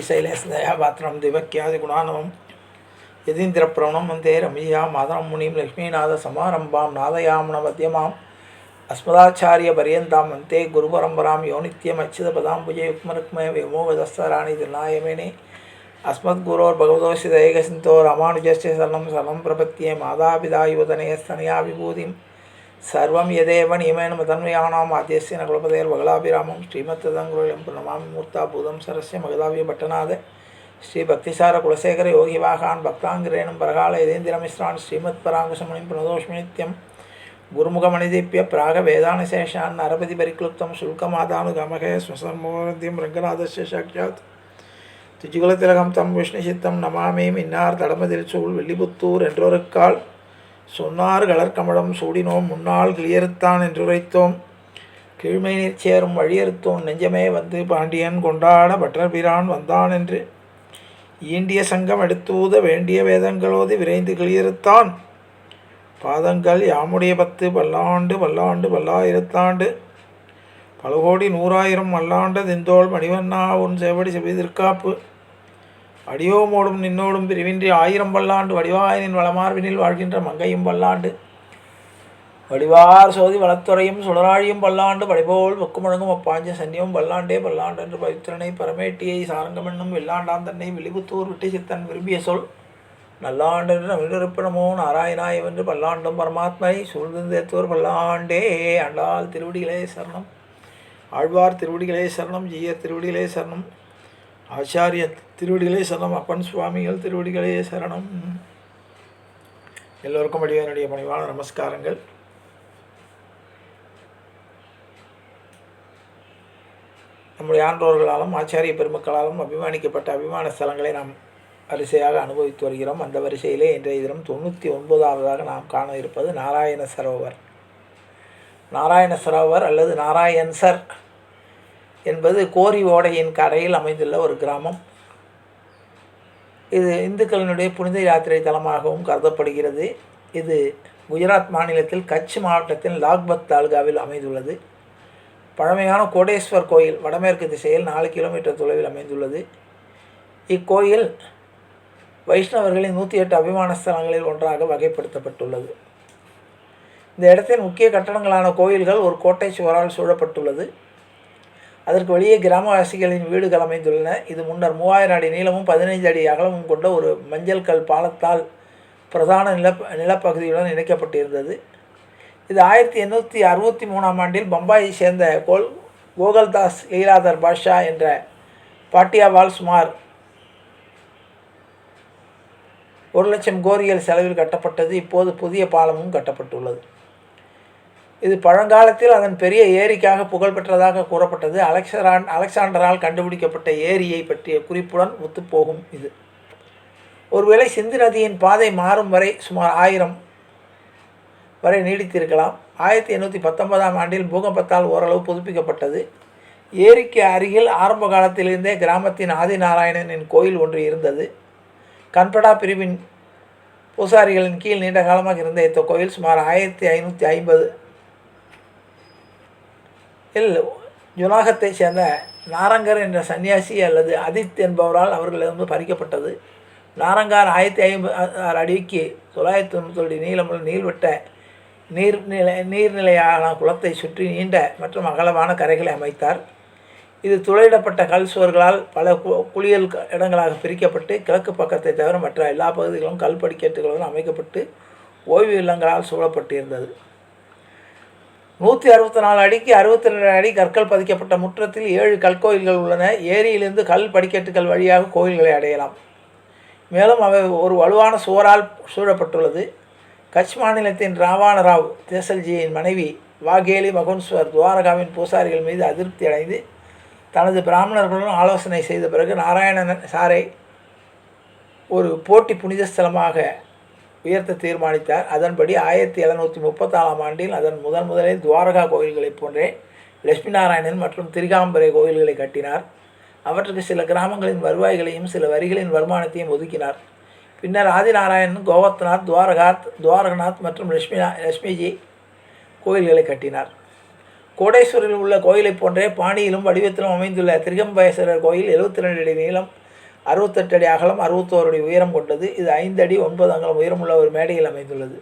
श्रीशैलेशदयापात्रं दिवक्यादिगुणानवं यतीन्द्रप्रवणं वन्दे रमणीयां मातरं मुनिं लक्ष्मीनाथसमारम्भां नादयामुनमध्यमाम् अस्मदाचार्यपर्यन्तां वन्दे गुरुपरम्परां यो नित्यमच्युतपदाम्बुजयुग्मरुक्मय विमोहदस्तराणि निर्णायमेने अस्मद्गुरोर्भगवतोऽस्य दयैकसिन्धो रामानुजस्य शरणं शरणं प्रपद्ये मातापिता युवतनयस्तनया विभूतिं सर्वं यदेव नियमेन मदन्वयानाम् आद्यस्य न कुलपतेर्वगलाभिरामं श्रीमत्तदङ्गुरुलं प्रणमामि मूर्ताभूतं सरस्य मगधाव्यभट्टनाथ श्रीभक्तिसार कुलशेखर योगिवाहान् भक्ताङ्गिरेणं परकाल यतीन्द्रमिश्रान् श्रीमत्पराङ्कुशमुनिं प्रणतोऽस्मि नित्यं गुरुमुखमणिदीप्य प्रागवेदानशेषान् नरपतिपरिक्लुप्तं शुल्कमादानुगमहे स्वसन्मोहनद्यं रङ्गनाथस्य साक्षात् துஜிகுலத்திலகம் தம் விஷ்ணுசித்தம் நமாமே மின்னார் தடமதிர்ச்சூழ் வெள்ளிபுத்தூர் என்றொருக்கால் சொன்னார் கலர்கமலம் சூடினோம் முன்னாள் கிளியறுத்தான் என்றுரைத்தோம் கீழ்மை நீர் சேரும் வழியறுத்தோம் நெஞ்சமே வந்து பாண்டியன் கொண்டாட பற்றபிரான் வந்தான் என்று ஈண்டிய சங்கம் எடுத்தூத வேண்டிய வேதங்களோது விரைந்து கிளியறுத்தான் பாதங்கள் யாமுடைய 10 பல்லாண்டு பல்லாண்டு பல்லாயிரத்தாண்டு பல கோடி 100,000 மல்லாண்ட திந்தோள் மணிவண்ணா உன் சேவடி செவிதிற்காப்பு அடியோமோடும் நின்னோடும் பிரிவின்றி 1000 பல்லாண்டு வடிவாயனின் வளமார்வினில் வாழ்கின்ற மங்கையும் பல்லாண்டு வடிவார் சோதி வளத்துறையும் சுடராழியும் பல்லாண்டு படைபோல் பொக்கு முழங்கும் அப்பாஞ்ச சன்னியும் பல்லாண்டே பல்லாண்டு என்று பவித்திரனை பரமேட்டியை சாரங்கமென்னும் வெள்ளாண்டான் தன்னை விழிபுத்தூர் விட்டு சித்தன் விரும்பிய சொல் நல்லாண்டென்று நமிழிருப்பனமோ நாராயணாயவென்று பல்லாண்டும் பரமாத்மனை சூழ்ந்தேத்தோர் பல்லாண்டே அண்டாள் திருவடிகளே சரணம் ஆழ்வார் திருவடிகளே சரணம் ஜீயர் திருவடிகளே சரணம் ஆச்சாரிய திருவடிகளே சரணம் அப்பன் சுவாமிகள் திருவடிகளே சரணம். எல்லோருக்கும் அடியனுடைய பணிவான நமஸ்காரங்கள். நம்முடைய ஆன்றோர்களாலும் ஆச்சாரிய பெருமக்களாலும் அபிமானிக்கப்பட்ட அபிமான ஸ்தலங்களை நாம் வரிசையாக அனுபவித்து வருகிறோம். அந்த வரிசையிலே இன்றைய தினம் 99வது நாம் காண இருப்பது நாராயண சரோவர். நாராயண சரோவர் அல்லது நாராயண்சர் என்பது கோரி ஓடையின் கரையில் அமைந்துள்ள ஒரு கிராமம். இது இந்துக்களினுடைய புனித யாத்திரை தலமாகவும் கருதப்படுகிறது. இது குஜராத் மாநிலத்தில் கட்ச் மாவட்டத்தின் லாக்பத் தாலுகாவில் அமைந்துள்ளது. பழமையான கோடேஸ்வர் கோயில் வடமேற்கு திசையில் 4 கிலோமீட்டர் தொலைவில் அமைந்துள்ளது. இக்கோயில் வைஷ்ணவர்களின் 108 அபிமான ஸ்தலங்களில் ஒன்றாக வகைப்படுத்தப்பட்டுள்ளது. இந்த இடத்தின் முக்கிய கட்டடங்களான கோயில்கள் ஒரு கோட்டை சுவரால் சூழப்பட்டுள்ளது. அதற்கு வெளியே கிராமவாசிகளின் வீடுகள் அமைந்துள்ளன. இது முன்னர் 3000 அடி நீளமும் 15 அடி அகலமும் கொண்ட ஒரு மஞ்சள் கல் பாலத்தால் பிரதான நிலப்பகுதியுடன் இணைக்கப்பட்டிருந்தது. இது 1863ஆம் ஆண்டில் பம்பாயை சேர்ந்த கோகல்தாஸ் லீலாதர் பாஷா என்ற பாட்டியாவால் சுமார் 1,00,000 கோரியல் செலவில் கட்டப்பட்டது. இப்போது புதிய பாலமும் கட்டப்பட்டுள்ளது. இது பழங்காலத்தில் அதன் பெரிய ஏரிக்காக புகழ்பெற்றதாக கூறப்பட்டது. அலெக்சாண்டரால் கண்டுபிடிக்கப்பட்ட ஏரியை பற்றிய குறிப்புடன் ஒத்துப்போகும். இது ஒருவேளை சிந்து நதியின் பாதை மாறும் வரை சுமார் 1000 வரை நீடித்திருக்கலாம். 1819ஆம் ஆண்டில் பூகம்பத்தால் ஓரளவு புதுப்பிக்கப்பட்டது. ஏரிக்கு அருகில் ஆரம்ப காலத்திலிருந்தே கிராமத்தின் ஆதிநாராயணனின் கோயில் ஒன்று இருந்தது. கன்படா பிரிவின் பூசாரிகளின் கீழ் நீண்ட காலமாக இருந்த இந்த கோயில் சுமார் 1550 ஜுனாகத்தை சேர்ந்த நாரங்கர் என்ற சன்னியாசி அல்லது அதித் என்பவரால் அவர்களிடம் பறிக்கப்பட்டது. நாரங்கார் 1056 அடிக்கு 997 அடி நீளமுள்ள நீள்வட்ட நீர்நிலையான குளத்தை சுற்றி நீண்ட மற்றும் அகலமான கரைகளை அமைத்தார். இது துளையிடப்பட்ட கல் சுவர்களால் பல குளியல் இடங்களாக பிரிக்கப்பட்டு கிழக்கு பக்கத்தை தவிர மற்ற எல்லா பகுதிகளும் கல் படிக்கட்டுகளுடன் அமைக்கப்பட்டு ஓய்வு இல்லங்களால் சூழப்பட்டிருந்தது. 164 அடிக்கு 62 அடி கற்கள் பதிக்கப்பட்ட முற்றத்தில் 7 கல்கோயில்கள் உள்ளன. ஏரியிலிருந்து கல் படிக்கட்டுகள் வழியாக கோயில்களை அடையலாம். மேலும் அவை ஒரு வலுவான சுவரால் சூழப்பட்டுள்ளது. கட்ச் மாநிலத்தின் ராவணராவ் தேசல்ஜியின் மனைவி வாகேலி மகுன்ஸ்வர் துவாரகாவின் பூசாரிகள் மீது அதிருப்தி அடைந்து தனது பிராமணர்களுடன் ஆலோசனை செய்த பிறகு நாராயணன் சாரை ஒரு போட்டி புனித ஸ்தலமாக உயர்த்த தீர்மானித்தார். அதன்படி 1734ஆம் ஆண்டில் அதன் முதலில் துவாரகா கோயில்களைப் போன்றே லட்சுமி நாராயணன் மற்றும் திரிகாம்பரை கோயில்களை கட்டினார். அவற்றுக்கு சில கிராமங்களின் வருவாய்களையும் சில வரிகளின் வருமானத்தையும் ஒதுக்கினார். பின்னர் ஆதிநாராயணன் கோவர்த்தநாத் துவாரகநாத் மற்றும் லட்சுமிஜி கோயில்களை கட்டினார். கோடேஸ்வரில் உள்ள கோயிலைப் போன்றே பாணியிலும் வடிவத்திலும் அமைந்துள்ள திரிகம்பேஸ்வரர் கோயில் 72 அடி நீளம் 68 அடி அகலம், 61 அடி உயரம் கொண்டது. இது 5 அடி 9 அங்குலம் உயரமுள்ள ஒரு மேடையில் அமைந்துள்ளது.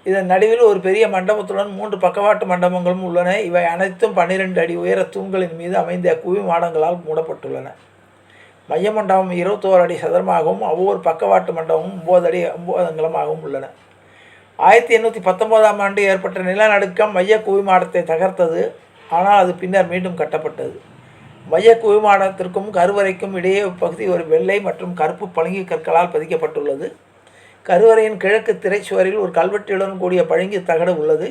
இதன் நடுவில் ஒரு பெரிய மண்டபத்துடன் 3 பக்கவாட்டு மண்டபங்களும் உள்ளன. இவை அனைத்தும் 12 அடி உயர தூண்களின் மீது அமைந்த குவி மாடங்களால் மூடப்பட்டுள்ளன. மைய மண்டபம் 21 அடி சதுரமாகவும் ஒவ்வொரு பக்கவாட்டு மண்டபமும் 9 அடி 9 அங்குலமாகவும் உள்ளன. 1819ஆம் ஆண்டு ஏற்பட்ட நிலநடுக்கம் மைய குவி மாடத்தை தகர்த்தது. ஆனால் அது பின்னர் மீண்டும் கட்டப்பட்டது. மைய குவி மாடத்திற்கும் கருவறைக்கும் இடையே பகுதி ஒரு வெள்ளை மற்றும் கருப்பு பளிங்கு கற்களால் பதிக்கப்பட்டுள்ளது. கருவறையின் கிழக்கு திரைச்சுவரில் ஒரு கல்வெட்டுடன் கூடிய பளிங்கு தகடு உள்ளது.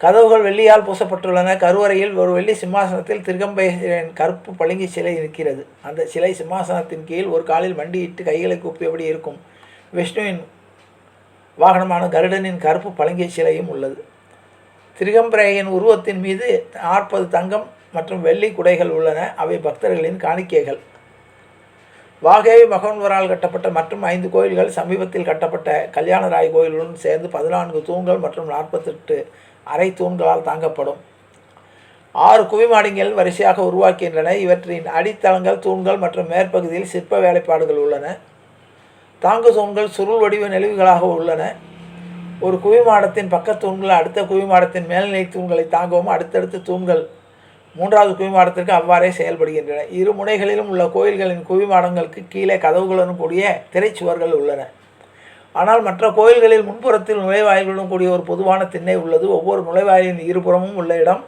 கதவுகள் வெள்ளியால் பூசப்பட்டுள்ளன. கருவறையில் ஒரு வெள்ளி சிம்மாசனத்தில் திருகம்பேஸ்வரரின் கருப்பு பளிங்கு சிலை நிற்கிறது. அந்த சிலை சிம்மாசனத்தின் கீழ் ஒரு காலில் மண்டியிட்டு கைகளை கூப்பியபடி இருக்கும் விஷ்ணுவின் வாகனமான கருடனின் கருப்பு பளிங்கு சிலையும் உள்ளது. திரிகம்பரையின் உருவத்தின் மீது 40 தங்கம் மற்றும் வெள்ளி குடைகள் உள்ளன. அவை பக்தர்களின் காணிக்கைகள். வாகேவி மகன்வரால் கட்டப்பட்ட மற்றும் 5 கோயில்கள் சமீபத்தில் கட்டப்பட்ட கல்யாணராய் கோயிலுடன் சேர்ந்து 14 தூண்கள் மற்றும் 48 அரை தூண்களால் தாங்கப்படும். 6 குவிமாடங்கள் வரிசையாக உருவாக்கின்றன. இவற்றின் அடித்தளங்கள், தூண்கள் மற்றும் மேற்பகுதியில் சிற்ப வேலைப்பாடுகள் உள்ளன. தாங்கு தூண்கள் சுருள் வடிவ நெளிவுகளாக உள்ளன. ஒரு குவிமாடத்தின் பக்கத் தூண்கள் அடுத்த குவிமாடத்தின் மேல்நிலை தூண்களை தாங்கவும் அடுத்தடுத்த தூண்கள் 3வது குவிமாடத்திற்கு அவ்வாறே செயல்படுகின்றன. இரு முனைகளிலும் உள்ள கோயில்களின் குவிமாடங்களுக்கு கீழே கதவுகளுடன் கூடிய திரைச்சுவர்கள் உள்ளன. ஆனால் மற்ற கோயில்களில் முன்புறத்தில் நுழைவாயில்களுடன் கூடிய ஒரு பொதுவான திண்ணை உள்ளது. ஒவ்வொரு நுழைவாயிலின் இருபுறமும் உள்ள இடம்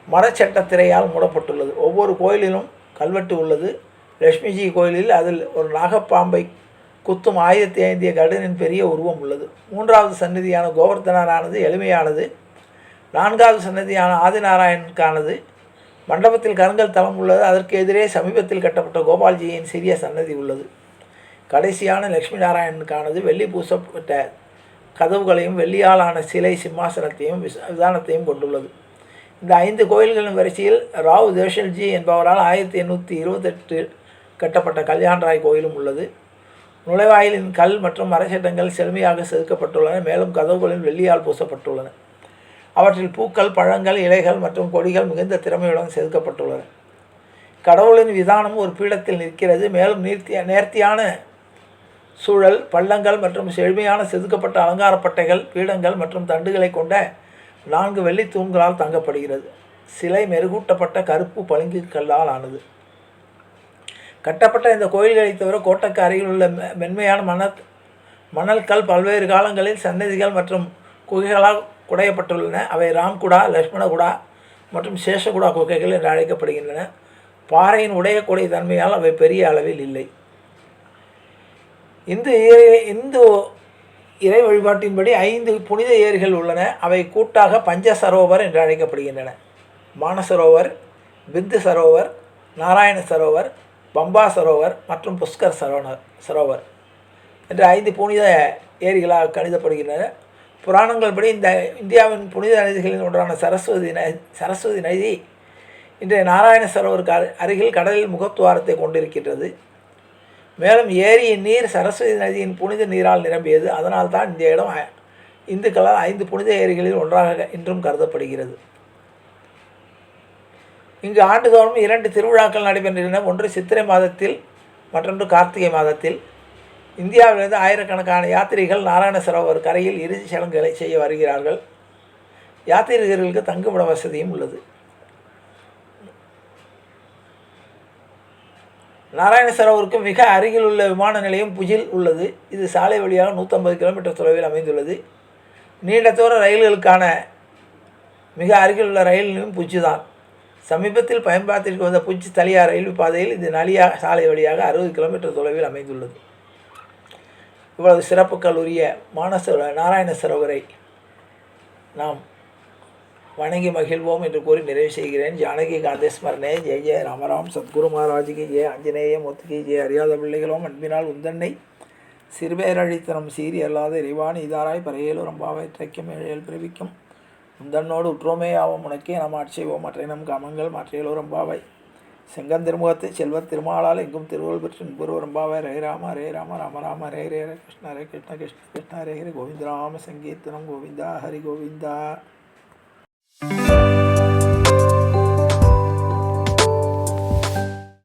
மரச்சட்ட திரையால் மூடப்பட்டுள்ளது. ஒவ்வொரு கோயிலிலும் கல்வெட்டு உள்ளது. லட்சுமிஜி கோயிலில் அதில் ஒரு நாகப்பாம்பை குத்தும் ஆயுதத்தை ஏந்திய கருடனின் பெரிய உருவம் உள்ளது. 3வது சன்னதியான கோவர்தனரானது எளிமையானது. 4வது சன்னதியான ஆதிநாராயணனுக்கானது. மண்டபத்தில் கருங்கல் தளம் உள்ளது. அதற்கு எதிரே சமீபத்தில் கட்டப்பட்ட கோபால்ஜியின் சிறிய சன்னதி உள்ளது. கடைசியான லட்சுமி நாராயணனுக்கானது வெள்ளி பூசப்பட்ட கதவுகளையும் வெள்ளியாலான சிலை சிம்மாசனத்தையும் விதானத்தையும் கொண்டுள்ளது. இந்த 5 கோயில்களின் வரிசையில் ராவ் தேஷல்ஜி என்பவரால் 1828 கட்டப்பட்ட கல்யாணராய் கோயிலும் உள்ளது. நுழைவாயிலின் கல் மற்றும் மரச்சட்டங்கள் செழுமையாக செதுக்கப்பட்டுள்ளன. மேலும் கதவுகளில் வெள்ளியால் பூசப்பட்டுள்ளன. அவற்றில் பூக்கள், பழங்கள், இலைகள் மற்றும் கொடிகள் மிகுந்த திறமையுடன் செதுக்கப்பட்டுள்ளன. கடவுளின் விதானம் ஒரு பீடத்தில் நிற்கிறது. மேலும் நேர்த்தியான சூழல், பள்ளங்கள் மற்றும் செழுமையான செதுக்கப்பட்ட அலங்காரப்பட்டைகள், பீடங்கள் மற்றும் தண்டுகளை கொண்ட 4 வெள்ளி தூண்களால் தங்கப்படுகிறது. சிலை மெருகூட்டப்பட்ட கருப்பு பளிங்கு கல்லால் ஆனது. கட்டப்பட்ட இந்த கோயில்களை தவிர கோட்டைக்கு அருகில் உள்ள மென்மையான மணல்கல் பல்வேறு காலங்களில் சன்னதிகள் மற்றும் குகைகளால் குடையப்பட்டுள்ளன. அவை ராம்குடா, லட்சுமணகுடா மற்றும் சேஷகுடா குகைகள் என்று அழைக்கப்படுகின்றன. பாறையின் உடையக்கூடிய தன்மையால் அவை பெரிய அளவில் இல்லை. இந்து இறை வழிபாட்டின்படி 5 புனித ஏரிகள் உள்ளன. அவை கூட்டாக பஞ்ச சரோவர் என்று அழைக்கப்படுகின்றன. மானசரோவர், பிந்து சரோவர், நாராயண சரோவர், பம்பா சரோவர் மற்றும் புஷ்கர் சரோவர் என்ற 5 புனித ஏரிகளாக கணிதப்படுகின்றன. புராணங்கள் படி இந்தியாவின் புனித நதிகளில் ஒன்றான சரஸ்வதி நதி இன்றைய நாராயண சரோவருக்கு அருகில் கடலில் முகத்துவாரத்தை கொண்டிருக்கின்றது. மேலும் ஏரியின் நீர் சரஸ்வதி நதியின் புனித நீரால் நிரம்பியது. அதனால் தான் இந்த இடம் இந்துக்களால் 5 புனித ஏரிகளில் ஒன்றாக இன்றும் கருதப்படுகிறது. இங்கு ஆண்டுதோறும் 2 திருவிழாக்கள் நடைபெறுகின்றன. ஒன்று சித்திரை மாதத்தில், மற்றொன்று கார்த்திகை மாதத்தில். இந்தியாவிலிருந்து ஆயிரக்கணக்கான யாத்திரிகள் நாராயண சரோவர் கரையில் இறுதிச் சடங்குகளை செய்ய வருகிறார்கள். யாத்திரிகர்களுக்கு தங்குமிட வசதியும் உள்ளது. நாராயண சரோவருக்கு மிக அருகில் உள்ள விமான நிலையம் புஜில் உள்ளது. இது சாலை வழியாக 150 கிலோமீட்டர் தொலைவில் அமைந்துள்ளது. நீண்ட தூர ரயில்களுக்கான மிக அருகில் உள்ள ரயில் நிலையம் புஜ் தான். சமீபத்தில் பயன்பாட்டிற்கு வந்த புஜ் தலியா ரயில்வே பாதையில் இது நலியா சாலை வழியாக 60 கிலோமீட்டர் தொலைவில் அமைந்துள்ளது. இவ்வளவு சிறப்புகள் உரிய நாராயண சரோவரை நாம் வணங்கி மகிழ்வோம் என்று கூறி நிறைவு செய்கிறேன். ஜானகி காந்தேஸ்மரனே ஜெய ஜெய ராமராம். சத்குரு மகாராஜுக்கு ஜெய, ஆஞ்சநேய மூர்த்திக்கு ஜெய. அறியாத பிள்ளைகளும் அன்பினால் உந்தன்னை சிறுபேரழித்தனம் சீரி அல்லாத இறைவான் இதாராய் பறையேலூர் அம்பாவை தைக்கும் ஏழேல் பிறவிக்கும் உந்தன்னோடு உற்றோமே ஆவோம் உனக்கே நாம் ஆட்சேவோம் மற்ற நம் காமங்கள் மாற்றியலோர் அம்பாவை. செங்கந்திருமுகத்து செல்வர் திருமாலால் எங்கும் திருவள்ளுவர் பெற்று இன்புருவர் அம்பாவை. ரே ராம ரே ராம ராம ராம ரே ரே கிருஷ்ண ரே கிருஷ்ண கிருஷ்ண கிருஷ்ண ரே ஹரி கோவிந்த ராம சங்கீர்த்தனம் கோவிந்தா ஹரி கோவிந்தா.